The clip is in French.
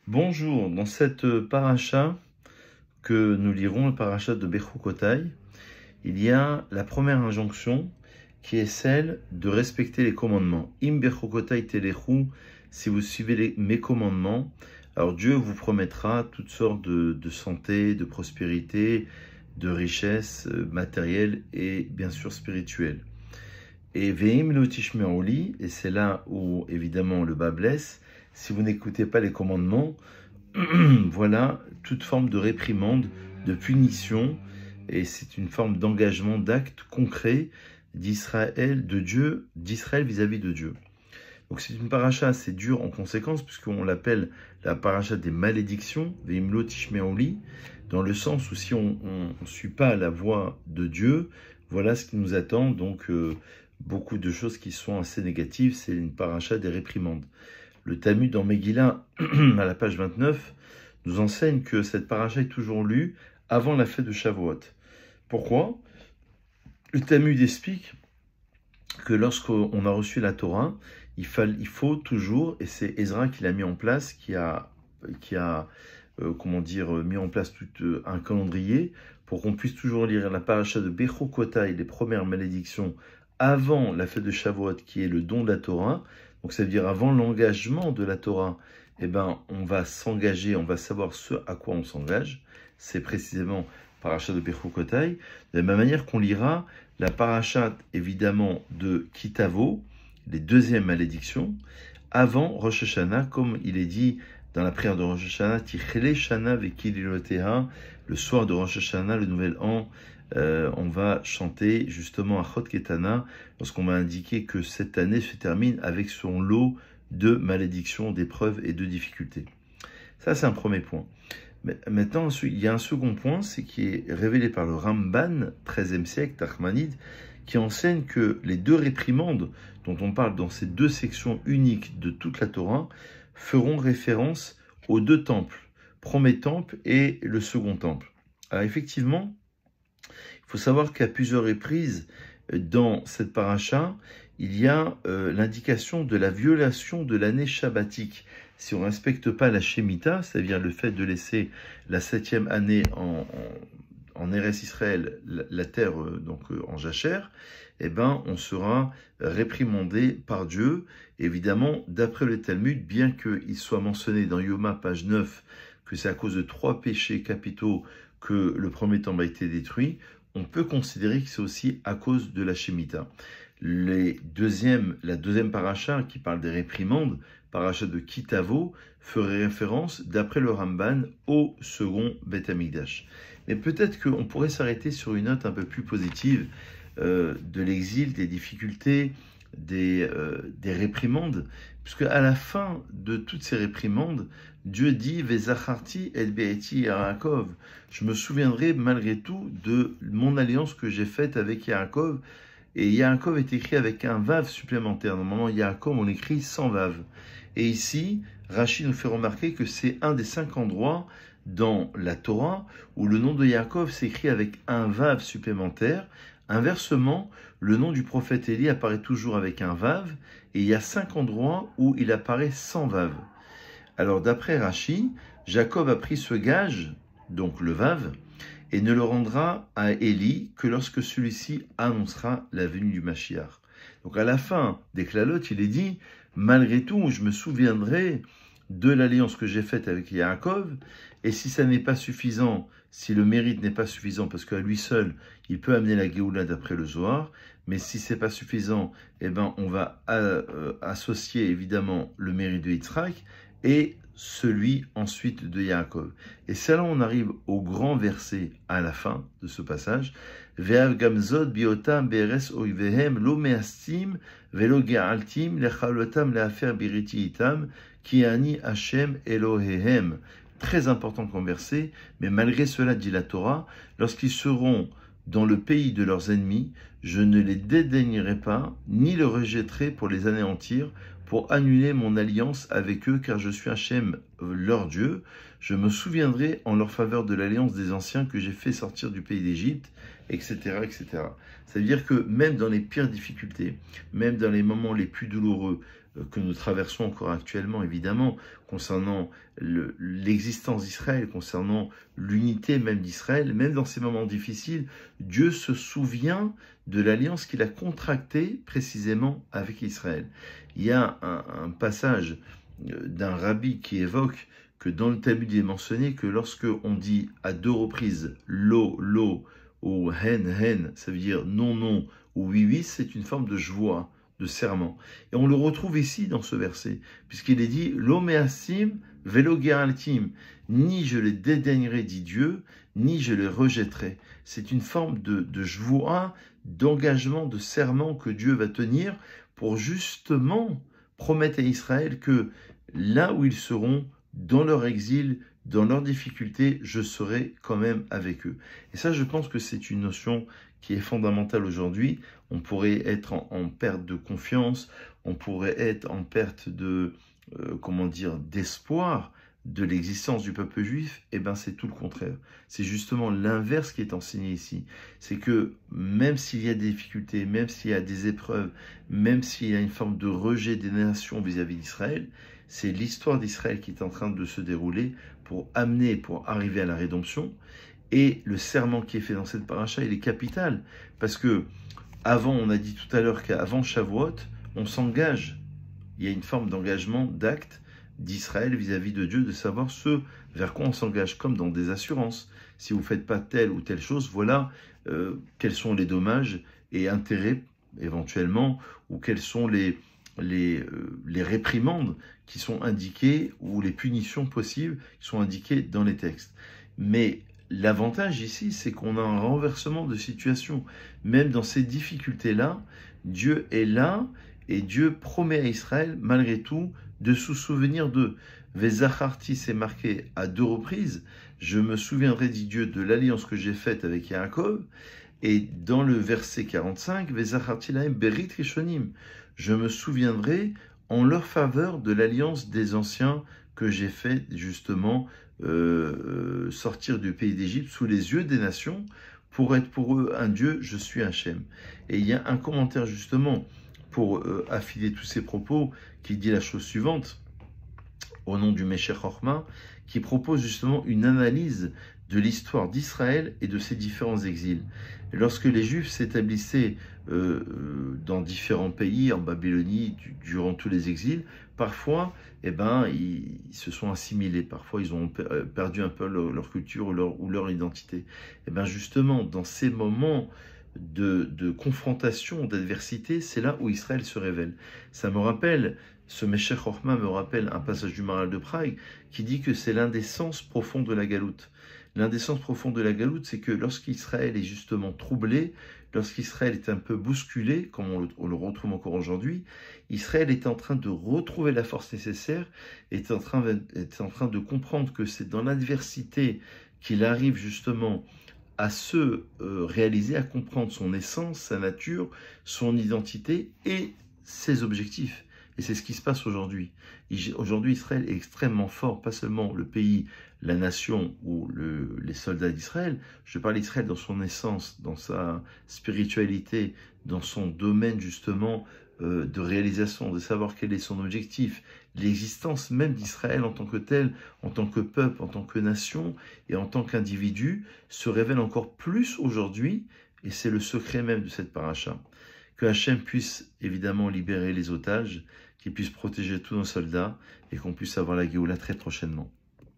Bonjour, dans cette paracha que nous lirons, le paracha de Bechukotai, il y a la première injonction qui est celle de respecter les commandements. Im Bechukotai telechu, si vous suivez mes commandements, alors Dieu vous promettra toutes sortes de santé, de prospérité, de richesse matérielle et bien sûr spirituelle. Et Veim lo tishme'oli, et c'est là où évidemment le bas blesse, si vous n'écoutez pas les commandements, voilà toute forme de réprimande, de punition, et c'est une forme d'engagement, d'acte concret d'Israël, de Dieu, d'Israël vis-à-vis de Dieu. Donc c'est une paracha assez dure en conséquence, puisqu'on l'appelle la paracha des malédictions, Veimlo Tishmeoli, dans le sens où si on ne suit pas la voie de Dieu, voilà ce qui nous attend, donc beaucoup de choses qui sont assez négatives, c'est une paracha des réprimandes. Le Talmud dans Megillah, à la page 29, nous enseigne que cette paracha est toujours lue avant la fête de Shavuot. Pourquoi? Le Talmud explique que lorsqu'on a reçu la Torah, il faut toujours, et c'est Ezra qui l'a mis en place, qui a mis en place tout un calendrier pour qu'on puisse toujours lire la paracha de Bechukotai, les premières malédictions, avant la fête de Shavuot, qui est le don de la Torah. Donc ça veut dire avant l'engagement de la Torah, on va s'engager, on va savoir ce à quoi on s'engage. C'est précisément paracha de Bechukotai. De la même manière qu'on lira la paracha évidemment de Kitavo, les deuxièmes malédictions, avant Rosh Hashanah, comme il est dit dans la prière de Rosh Hashanah, Tichele Shana Vekililoteha, le soir de Rosh Hashanah, le nouvel an, on va chanter justement à Chot Ketana, lorsqu'on m'a indiqué que cette année se termine avec son lot de malédictions, d'épreuves et de difficultés. Ça, c'est un premier point. Mais maintenant, il y a un second point, c'est qui est révélé par le Ramban, 13e siècle, Nachmanide, qui enseigne que les deux réprimandes dont on parle dans ces deux sections uniques de toute la Torah feront référence aux deux temples, premier temple et le second temple. Alors effectivement, il faut savoir qu'à plusieurs reprises dans cette paracha, il y a l'indication de la violation de l'année shabbatique. Si on ne respecte pas la Shemitah, c'est-à-dire le fait de laisser la 7e année en Eretz Israël, la terre en jachère, on sera réprimandé par Dieu. Évidemment, d'après le Talmud, bien qu'il soit mentionné dans Yoma, page 9, que c'est à cause de 3 péchés capitaux que le premier temple a été détruit, on peut considérer que c'est aussi à cause de la Shemitah. La deuxième paracha qui parle des réprimandes, paracha de Kitavo, ferait référence, d'après le Ramban, au second Beth Amikdash. Mais peut-être qu'on pourrait s'arrêter sur une note un peu plus positive de l'exil, des difficultés, des réprimandes, puisque à la fin de toutes ces réprimandes, Dieu dit « Vezacharti et be'eti Yaakov » je me souviendrai malgré tout de mon alliance que j'ai faite avec Yaakov. Et Yaakov est écrit avec un vav supplémentaire. Normalement, Yaakov, on l'écrit sans vav. Et ici, Rashi nous fait remarquer que c'est un des 5 endroits dans la Torah où le nom de Yaakov s'écrit avec un vav supplémentaire. Inversement, le nom du prophète Élie apparaît toujours avec un vav, et il y a 5 endroits où il apparaît sans vav. Alors d'après Rashi, Jacob a pris ce gage, donc le vav, et ne le rendra à Élie que lorsque celui-ci annoncera la venue du Mashiach. Donc à la fin des Klalotes, il est dit, malgré tout, je me souviendrai de l'alliance que j'ai faite avec Yaakov, et si ça n'est pas suffisant, si le mérite n'est pas suffisant, parce qu'à lui seul, il peut amener la Géoula d'après le Zohar, mais si c'est pas suffisant, on va associer évidemment le mérite de Yitzhak et celui ensuite de Yaakov. Et c'est là on arrive au grand verset à la fin de ce passage. Ve'av gamzot biotam be'eres oivehem lo me'astim ve'lo ge'altim lechalotam le'afer biriti itam ki ani Hashem Elohehem. Très important comme verset, mais malgré cela, dit la Torah, lorsqu'ils seront dans le pays de leurs ennemis, je ne les dédaignerai pas, ni le rejetterai pour les anéantir, pour annuler mon alliance avec eux, car je suis Hachem, leur Dieu. Je me souviendrai en leur faveur de l'alliance des anciens que j'ai fait sortir du pays d'Égypte, etc., etc. C'est-à-dire que même dans les pires difficultés, même dans les moments les plus douloureux, que nous traversons encore actuellement, évidemment, concernant l'existence d'Israël, concernant l'unité même d'Israël, même dans ces moments difficiles, Dieu se souvient de l'alliance qu'il a contractée précisément avec Israël. Il y a un passage d'un rabbi qui évoque que dans le Talmud il est mentionné que lorsque on dit à 2 reprises lo, lo, ou hen, ça veut dire non, non, ou oui, oui, c'est une forme de joie, de serment. Et on le retrouve ici dans ce verset, puisqu'il est dit lo measim velo geraltim, ni je les dédaignerai, dit Dieu, ni je les rejetterai. C'est une forme de joie, d'engagement, de serment que Dieu va tenir pour justement promettre à Israël que là où ils seront, dans leur exil, dans leurs difficultés, je serai quand même avec eux. Et ça, je pense que c'est une notion qui est fondamentale aujourd'hui. On pourrait être en perte de confiance, on pourrait être en perte de, d'espoir de l'existence du peuple juif. Eh bien, c'est tout le contraire. C'est justement l'inverse qui est enseigné ici. C'est que même s'il y a des difficultés, même s'il y a des épreuves, même s'il y a une forme de rejet des nations vis-à-vis d'Israël, c'est l'histoire d'Israël qui est en train de se dérouler pour arriver à la rédemption. Et le serment qui est fait dans cette paracha, il est capital. Parce que, on a dit tout à l'heure qu'avant Shavuot, on s'engage. Il y a une forme d'engagement, d'acte d'Israël vis-à-vis de Dieu, de savoir ce vers quoi on s'engage, comme dans des assurances. Si vous ne faites pas telle ou telle chose, voilà quels sont les dommages et intérêts éventuellement, ou quelles sont les réprimandes qui sont indiquées, ou les punitions possibles qui sont indiquées dans les textes. Mais l'avantage ici, c'est qu'on a un renversement de situation. Même dans ces difficultés-là, Dieu est là, et Dieu promet à Israël, malgré tout, de se souvenir d'eux. Vezacharti, c'est marqué à 2 reprises. Je me souviendrai, dit Dieu, de l'alliance que j'ai faite avec Yaakov. Et dans le verset 45, Vezacharti lahem berit rishonim. Je me souviendrai en leur faveur de l'alliance des anciens que j'ai fait justement sortir du pays d'Égypte sous les yeux des nations pour être pour eux un Dieu, je suis Hachem. Et il y a un commentaire justement pour affiler tous ces propos qui dit la chose suivante au nom du Meshech Chochma, qui propose justement une analyse de l'histoire d'Israël et de ses différents exils. Et lorsque les Juifs s'établissaient dans différents pays, en Babylonie, durant tous les exils, parfois, ils se sont assimilés. Parfois, ils ont perdu un peu leur culture ou leur identité. Et bien justement, dans ces moments de confrontation, d'adversité, c'est là où Israël se révèle. Ça me rappelle, ce Meshech Chochma me rappelle un passage du Maharal de Prague qui dit que c'est l'un des sens profonds de la galoute. L'un des sens profonds de la galoute, c'est que lorsqu'Israël est justement troublé, lorsqu'Israël est un peu bousculé, comme on le retrouve encore aujourd'hui, Israël est en train de retrouver la force nécessaire, est en train de comprendre que c'est dans l'adversité qu'il arrive justement à se réaliser, à comprendre son essence, sa nature, son identité et ses objectifs. Et c'est ce qui se passe aujourd'hui. Aujourd'hui, Israël est extrêmement fort, pas seulement le pays, la nation ou les soldats d'Israël. Je parle d'Israël dans son essence, dans sa spiritualité, dans son domaine justement de réalisation, de savoir quel est son objectif. L'existence même d'Israël en tant que tel, en tant que peuple, en tant que nation et en tant qu'individu se révèle encore plus aujourd'hui, et c'est le secret même de cette paracha. Que Hachem puisse évidemment libérer les otages, qu'il puisse protéger tous nos soldats et qu'on puisse avoir la Géoula très prochainement.